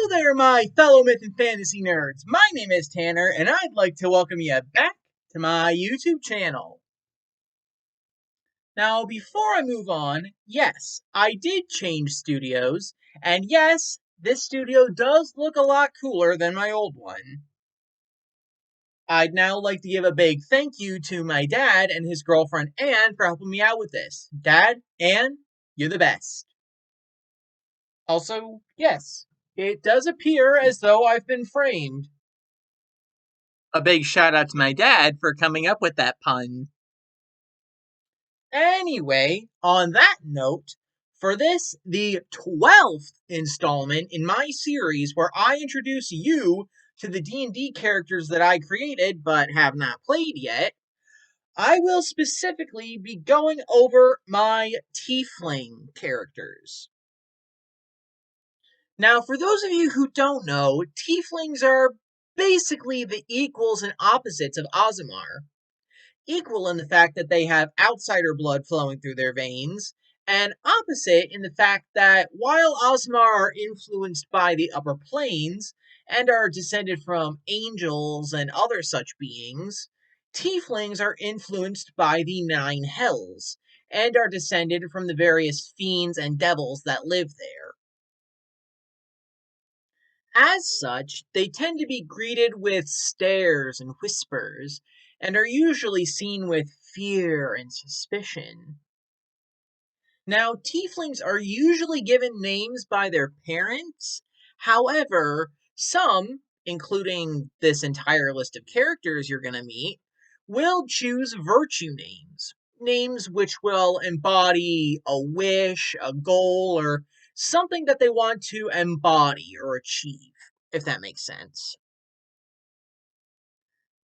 Hello there, my fellow myth and fantasy nerds. My name is Tanner, and I'd like to welcome you back to my YouTube channel. Now, before I move on, yes, I did change studios, and yes, this studio does look a lot cooler than my old one. I'd now like to give a big thank you to my dad and his girlfriend Anne for helping me out with this. Dad, Anne, you're the best. Also, yes, it does appear as though I've been framed. A big shout out to my dad for coming up with that pun. Anyway, on that note, for this, the 12th installment in my series where I introduce you to the D&D characters that I created but have not played yet, I will specifically be going over my Tiefling characters. Now, for those of you who don't know, Tieflings are basically the equals and opposites of Aasimar. Equal in the fact that they have outsider blood flowing through their veins, and opposite in the fact that while Aasimar are influenced by the upper planes and are descended from angels and other such beings, Tieflings are influenced by the nine hells and are descended from the various fiends and devils that live there. As such, they tend to be greeted with stares and whispers, and are usually seen with fear and suspicion. Now, tieflings are usually given names by their parents. However, some, including this entire list of characters you're going to meet, will choose virtue names. Names which will embody a wish, a goal, or something that they want to embody or achieve, if that makes sense.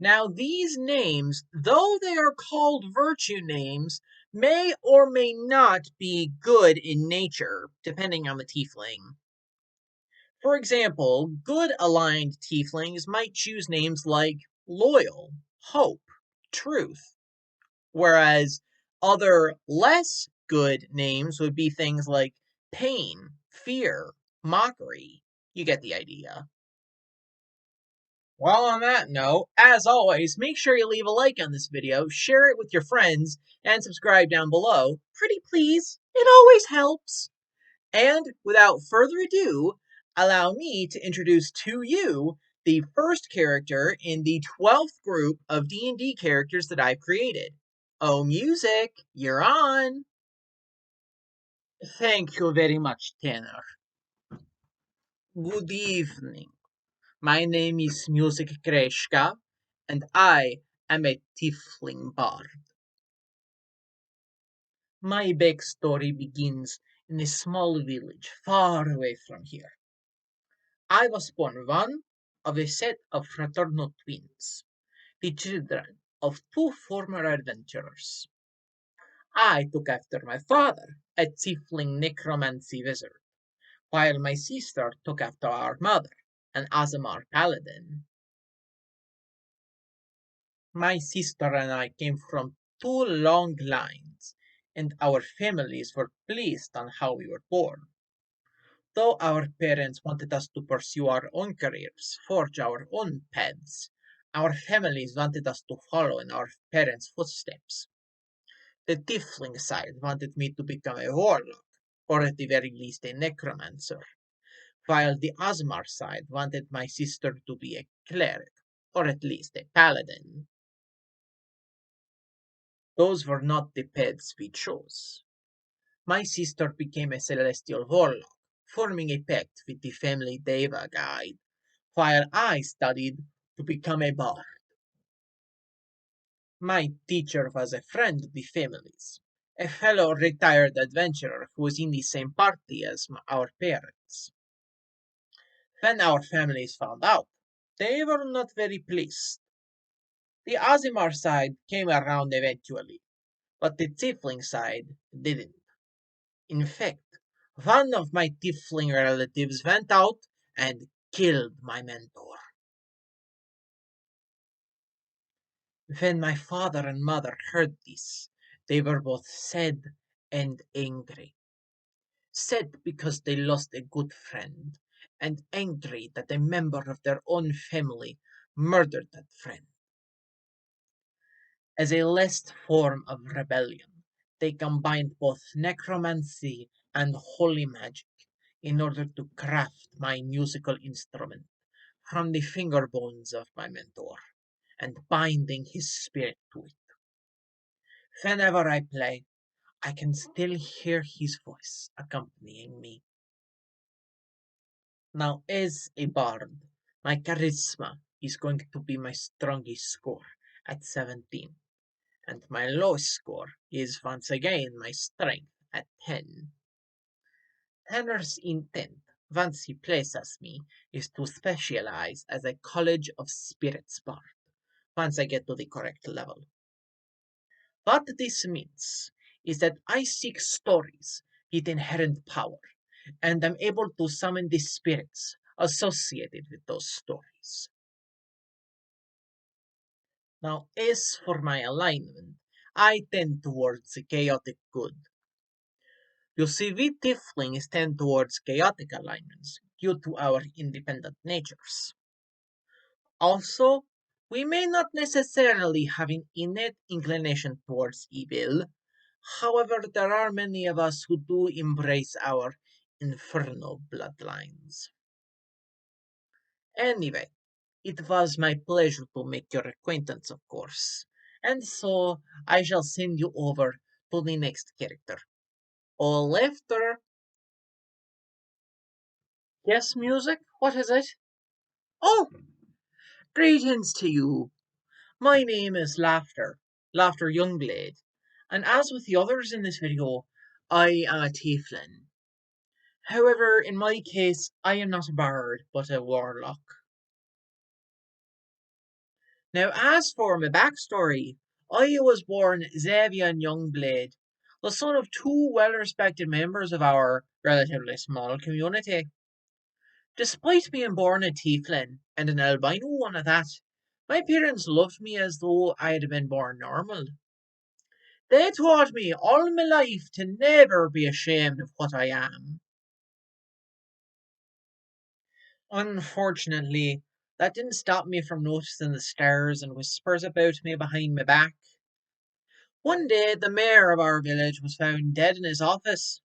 Now, these names, though they are called virtue names, may or may not be good in nature, depending on the tiefling. For example, good aligned tieflings might choose names like loyal, hope, truth, whereas other less good names would be things like pain, fear, mockery. You get the idea. Well, on that note, as always, make sure you leave a like on this video, share it with your friends, and subscribe down below. Pretty please, it always helps. And without further ado, allow me to introduce to you the first character in the 12th group of D&D characters that I've created. Oh, music, you're on! Thank you very much, Tanner. Good evening. My name is Music Graeska, and I am a Tiefling bard. My backstory begins in a small village far away from here. I was born one of a set of fraternal twins, the children of two former adventurers. I took after my father, a Tiefling necromancy wizard, while my sister took after our mother, an Aasimar paladin. My sister and I came from two long lines, and our families were pleased on how we were born. Though our parents wanted us to pursue our own careers, forge our own paths, our families wanted us to follow in our parents' footsteps. The Tiefling side wanted me to become a warlock, or at the very least a necromancer, while the Aasimar side wanted my sister to be a cleric, or at least a paladin. Those were not the paths we chose. My sister became a celestial warlock, forming a pact with the family Deva guide, while I studied to become a bard. My teacher was a friend of the family's, a fellow retired adventurer who was in the same party as our parents. When our families found out, they were not very pleased. The Aasimar side came around eventually, but the Tiefling side didn't. In fact, one of my Tiefling relatives went out and killed my mentor. When my father and mother heard this, they were both sad and angry. Sad because they lost a good friend, and angry that a member of their own family murdered that friend. As a last form of rebellion, they combined both necromancy and holy magic in order to craft my musical instrument from the finger bones of my mentor, and binding his spirit to it. Whenever I play, I can still hear his voice accompanying me. Now, as a bard, my charisma is going to be my strongest score at 17, and my lowest score is once again my strength at 10. Tanner's intent, once he places me, is to specialize as a College of Spirits bard once I get to the correct level. What this means is that I seek stories with inherent power, and am able to summon the spirits associated with those stories. Now, as for my alignment, I tend towards the chaotic good. You see, we Tieflings tend towards chaotic alignments due to our independent natures. Also, we may not necessarily have an innate inclination towards evil. However, there are many of us who do embrace our infernal bloodlines. Anyway, it was my pleasure to make your acquaintance, of course. And so I shall send you over to the next character. All after. Yes, music? What is it? Oh, greetings to you. My name is Laughter Youngblade. And as with the others in this video, I am a Tiefling. However, in my case, I am not a bard, but a warlock. Now, as for my backstory, I was born Xavier Youngblade, the son of two well-respected members of our relatively small community. Despite being born a tiefling, and an albino one at that, my parents loved me as though I had been born normal. They taught me all my life to never be ashamed of what I am. Unfortunately, that didn't stop me from noticing the stares and whispers about me behind my back. One day, the mayor of our village was found dead in his office.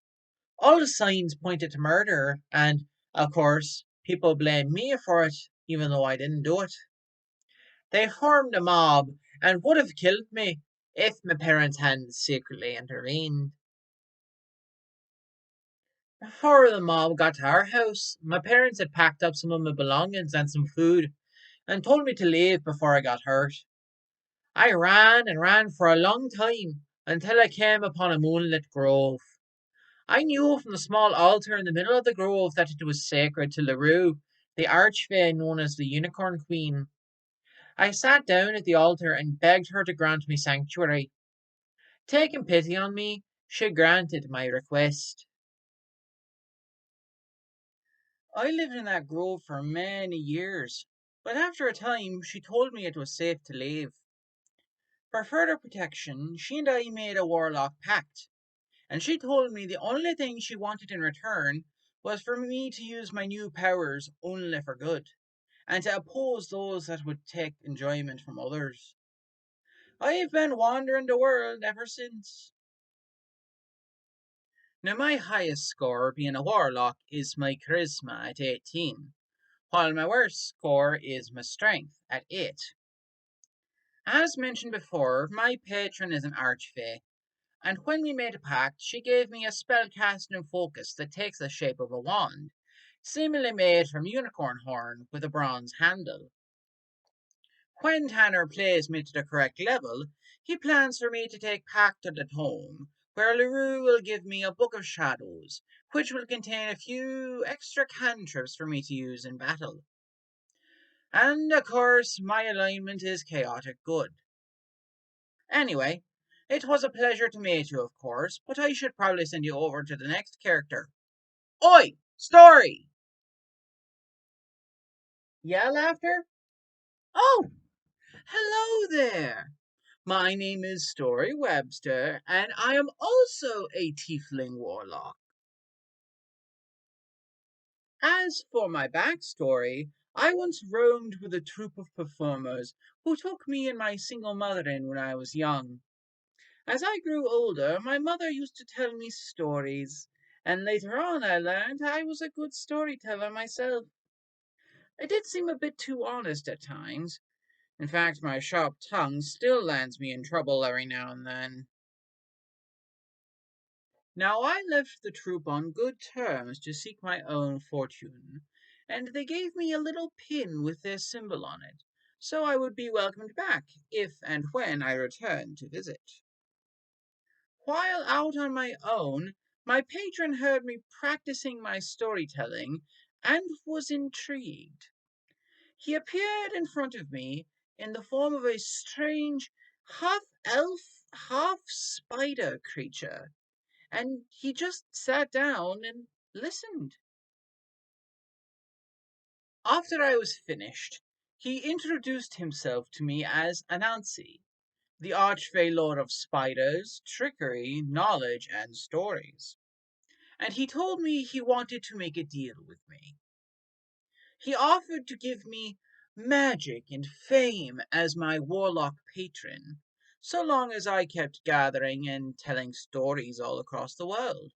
All the signs pointed to murder, and, of course, people blamed me for it, even though I didn't do it. They formed a mob and would have killed me if my parents hadn't secretly intervened. Before the mob got to our house, my parents had packed up some of my belongings and some food, and told me to leave before I got hurt. I ran and ran for a long time until I came upon a moonlit grove. I knew from the small altar in the middle of the grove that it was sacred to Larue, the archfey known as the Unicorn Queen. I sat down at the altar and begged her to grant me sanctuary. Taking pity on me, she granted my request. I lived in that grove for many years, but after a time she told me it was safe to leave. For further protection, she and I made a warlock pact, and she told me the only thing she wanted in return was for me to use my new powers only for good, and to oppose those that would take enjoyment from others. I've been wandering the world ever since. Now, my highest score, being a warlock, is my charisma at 18, while my worst score is my strength at 8. As mentioned before, my patron is an archfey, and when we made a pact, she gave me a spellcasting focus that takes the shape of a wand, seemingly made from unicorn horn with a bronze handle. When Tanner plays me to the correct level, he plans for me to take Pact to the Tome, where LaRue will give me a Book of Shadows, which will contain a few extra cantrips for me to use in battle. And of course, my alignment is chaotic good. Anyway, it was a pleasure to meet you, of course, but I should probably send you over to the next character. Oi! Story! Yeah, Laughter? Oh, hello there! My name is Story Webster, and I am also a Tiefling Warlock. As for my backstory, I once roamed with a troupe of performers who took me and my single mother in when I was young. As I grew older, my mother used to tell me stories, and later on I learned I was a good storyteller myself. I did seem a bit too honest at times. In fact, my sharp tongue still lands me in trouble every now and then. Now I left the troop on good terms to seek my own fortune, and they gave me a little pin with their symbol on it, so I would be welcomed back if and when I returned to visit. While out on my own, my patron heard me practicing my storytelling and was intrigued. He appeared in front of me in the form of a strange, half elf, half spider creature, and he just sat down and listened. After I was finished, he introduced himself to me as Anansi, the archfey lord of spiders, trickery, knowledge, and stories, and he told me he wanted to make a deal with me. He offered to give me magic and fame as my warlock patron, so long as I kept gathering and telling stories all across the world.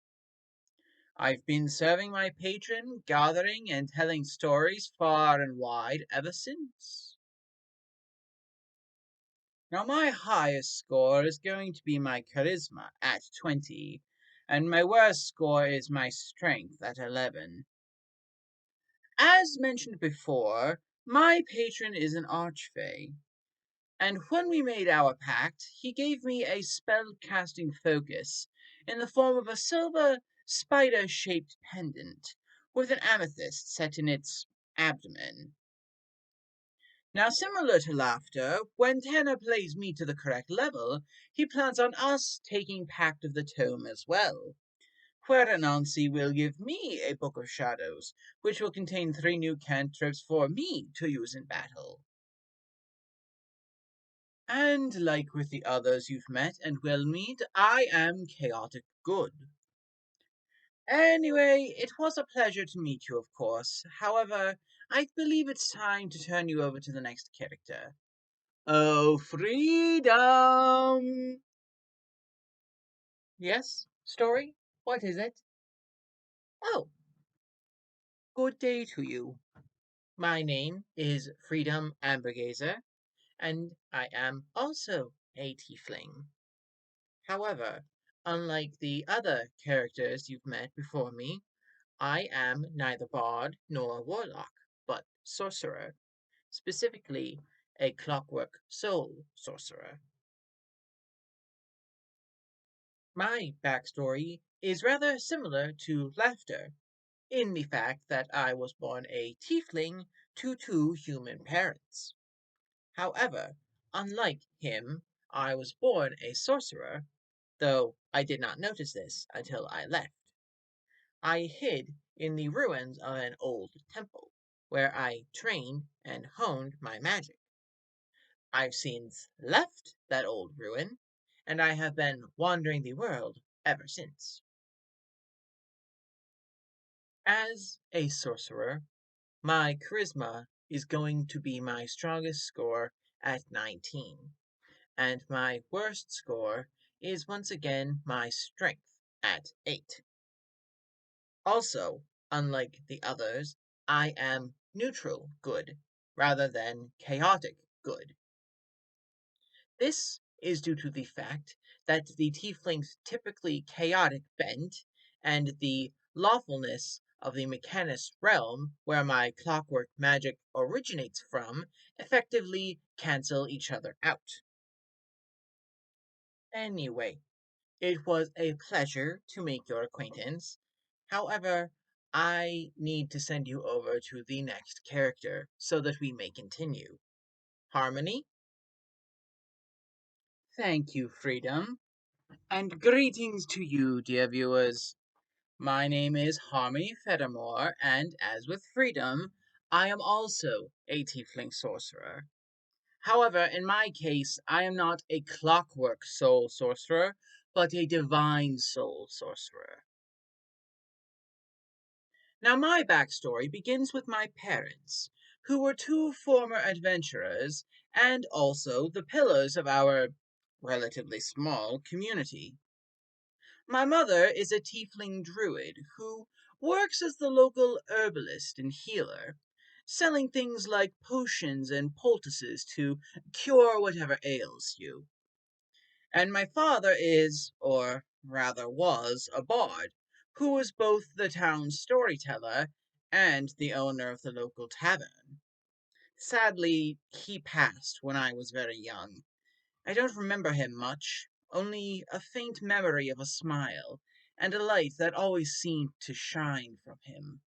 I've been serving my patron, gathering and telling stories far and wide ever since. Now, my highest score is going to be my charisma at 20, and my worst score is my strength at 11. As mentioned before, my patron is an archfey, and when we made our pact, he gave me a spell-casting focus in the form of a silver spider-shaped pendant with an amethyst set in its abdomen. Now, similar to laughter, when Tanner plays me to the correct level, he plans on us taking Pact of the Tome as well, where Anansi will give me a Book of Shadows, which will contain 3 new cantrips for me to use in battle. And like with the others you've met and will meet, I am chaotic good. Anyway, it was a pleasure to meet you, of course. However, I believe it's time to turn you over to the next character. Oh, freedom! Yes, story? What is it? Oh, good day to you. My name is Freedom Ambrgayzr, and I am also a tiefling. However, unlike the other characters you've met before me, I am neither bard nor warlock, but sorcerer, specifically a clockwork soul sorcerer. My backstory is rather similar to Laughter, in the fact that I was born a tiefling to 2 human parents. However, unlike him, I was born a sorcerer, though I did not notice this until I left. I hid in the ruins of an old temple, where I trained and honed my magic. I've since left that old ruin, and I have been wandering the world ever since. As a sorcerer, my charisma is going to be my strongest score at 19, and my worst score is once again my strength at 8. Also, unlike the others, I am neutral good rather than chaotic good. This is due to the fact that the tiefling's typically chaotic bent and the lawfulness of the mechanist realm, where my clockwork magic originates from, effectively cancel each other out. Anyway, it was a pleasure to make your acquaintance. However, I need to send you over to the next character so that we may continue. Harmony? Thank you, Freedom. And greetings to you, dear viewers. My name is Harmony Federmor, and as with Freedom, I am also a Tiefling sorcerer. However, in my case, I am not a clockwork soul sorcerer, but a divine soul sorcerer. Now, my backstory begins with my parents, who were two former adventurers and also the pillars of our relatively small community. My mother is a tiefling druid who works as the local herbalist and healer, selling things like potions and poultices to cure whatever ails you. And my father is, or rather was, a bard, who was both the town's storyteller and the owner of the local tavern. Sadly, he passed when I was very young. I don't remember him much, only a faint memory of a smile, and a light that always seemed to shine from him.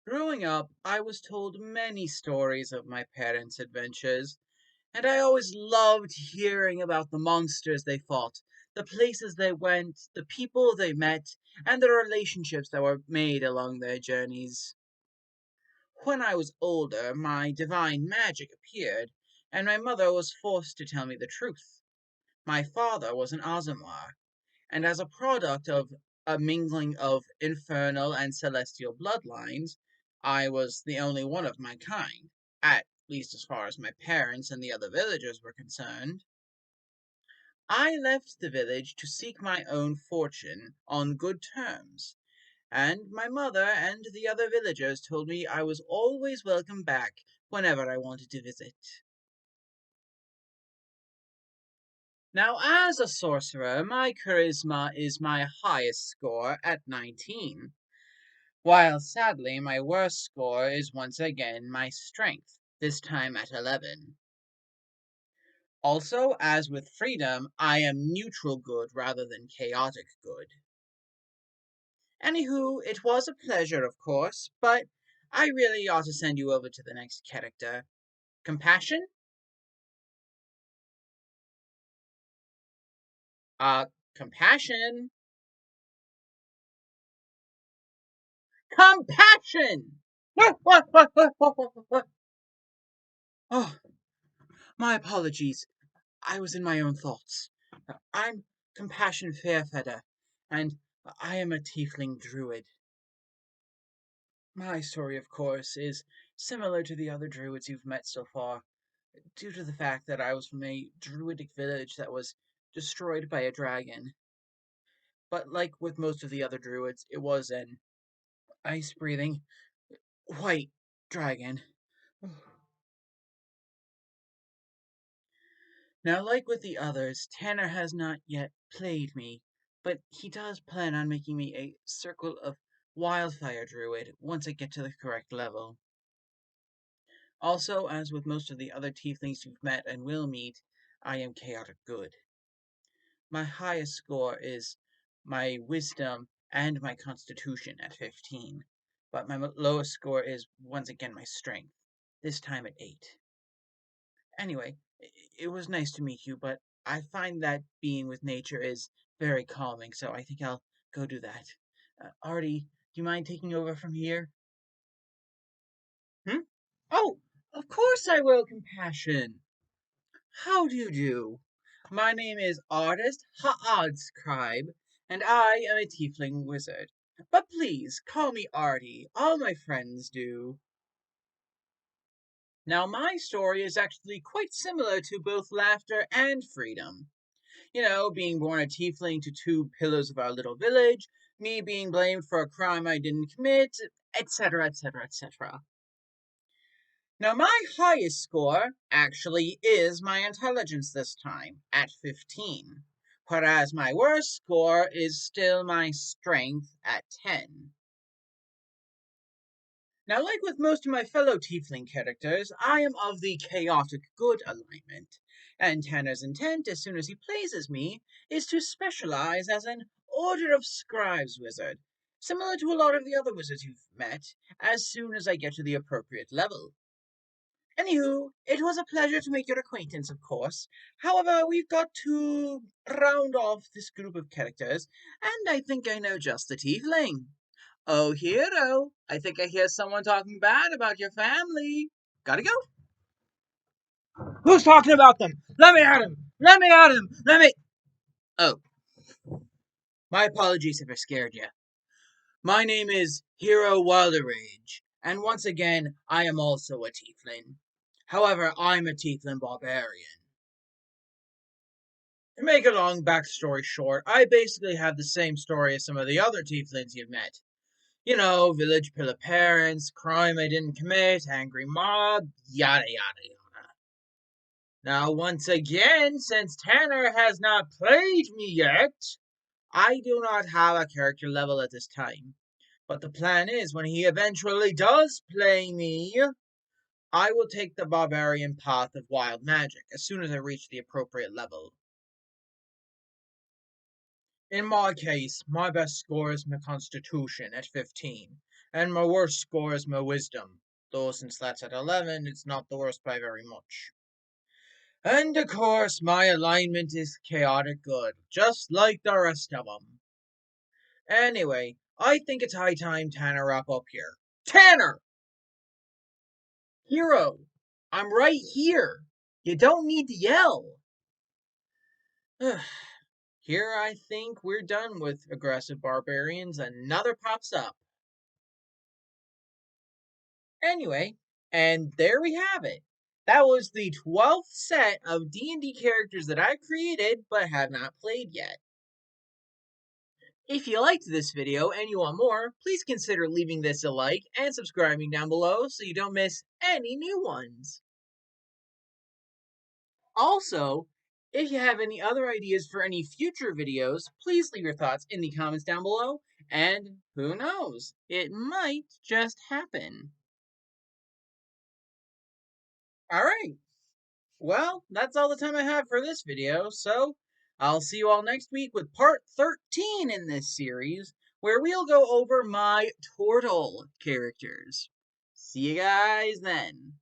Growing up, I was told many stories of my parents' adventures, and I always loved hearing about the monsters they fought, the places they went, the people they met, and the relationships that were made along their journeys. When I was older, my divine magic appeared, and my mother was forced to tell me the truth. My father was an Aasimar, and as a product of a mingling of infernal and celestial bloodlines, I was the only one of my kind, at least as far as my parents and the other villagers were concerned. I left the village to seek my own fortune on good terms, and my mother and the other villagers told me I was always welcome back whenever I wanted to visit. Now, as a sorcerer, my charisma is my highest score at 19, while sadly my worst score is once again my strength, this time at 11. Also, as with freedom, I am neutral good rather than chaotic good. Anywho, it was a pleasure, of course, but I really ought to send you over to the next character. Compassion? Uh, Compassion? Compassion! What? Oh, my apologies. I was in my own thoughts. I'm Compassion Fayrfeder, and I am a tiefling druid. My story, of course, is similar to the other druids you've met so far, due to the fact that I was from a druidic village that was destroyed by a dragon. But like with most of the other druids, it was an ice breathing white dragon. Now, like with the others, Tanner has not yet played me, but he does plan on making me a Circle of Wildfire Druid once I get to the correct level. Also, as with most of the other tieflings you've met and will meet, I am chaotic good. My highest score is my wisdom and my constitution at 15, but my lowest score is once again my strength, this time at 8. Anyway, it was nice to meet you, but I find that being with nature is very calming, so I think I'll go do that. Artie, do you mind taking over from here? Hmm? Oh, of course I will, Compassion. How do you do? My name is Artist Ha'ad and I am a tiefling wizard. But please, call me Artie. All my friends do. Now, my story is actually quite similar to both laughter and freedom. You know, being born a tiefling to two pillars of our little village, me being blamed for a crime I didn't commit, etc., etc., etc. Now, my highest score actually is my intelligence this time, at 15, whereas my worst score is still my strength at 10. Now, like with most of my fellow Tiefling characters, I am of the chaotic good alignment, and Tanner's intent, as soon as he plays as me, is to specialize as an Order of Scribes wizard, similar to a lot of the other wizards you've met, as soon as I get to the appropriate level. Anywho, it was a pleasure to make your acquaintance, of course. However, we've got to round off this group of characters, and I think I know just the Tiefling. Oh, hero, I think I hear someone talking bad about your family. Gotta go. Who's talking about them? Let me at him! Let me at him! Let me. Oh, my apologies if I scared you. My name is Hero Wilderayge, and once again, I am also a Tiefling. However, I'm a Tiefling Barbarian. To make a long backstory short, I basically have the same story as some of the other Tieflings you've met. You know, village pillar parents, crime I didn't commit, angry mob, yada yada yada. Now, once again, since Tanner has not played me yet, I do not have a character level at this time. But the plan is, when he eventually does play me, I will take the barbarian path of wild magic as soon as I reach the appropriate level. In my case, my best score is my constitution at 15, and my worst score is my wisdom, though since that's at 11, it's not the worst by very much. And of course, my alignment is chaotic good, just like the rest of them. Anyway, I think it's high time Tanner wrap up here. Tanner! Hero, I'm right here. You don't need to yell. Here I think we're done with aggressive barbarians. Another pops up. Anyway, and there we have it. That was the 12th set of D&D characters that I created but have not played yet. If you liked this video and you want more, please consider leaving this a like and subscribing down below so you don't miss any new ones. Also, if you have any other ideas for any future videos, please leave your thoughts in the comments down below, and who knows, it might just happen. Alright, well, that's all the time I have for this video, so I'll see you all next week with part 13 in this series, where we'll go over my turtle characters. See you guys then.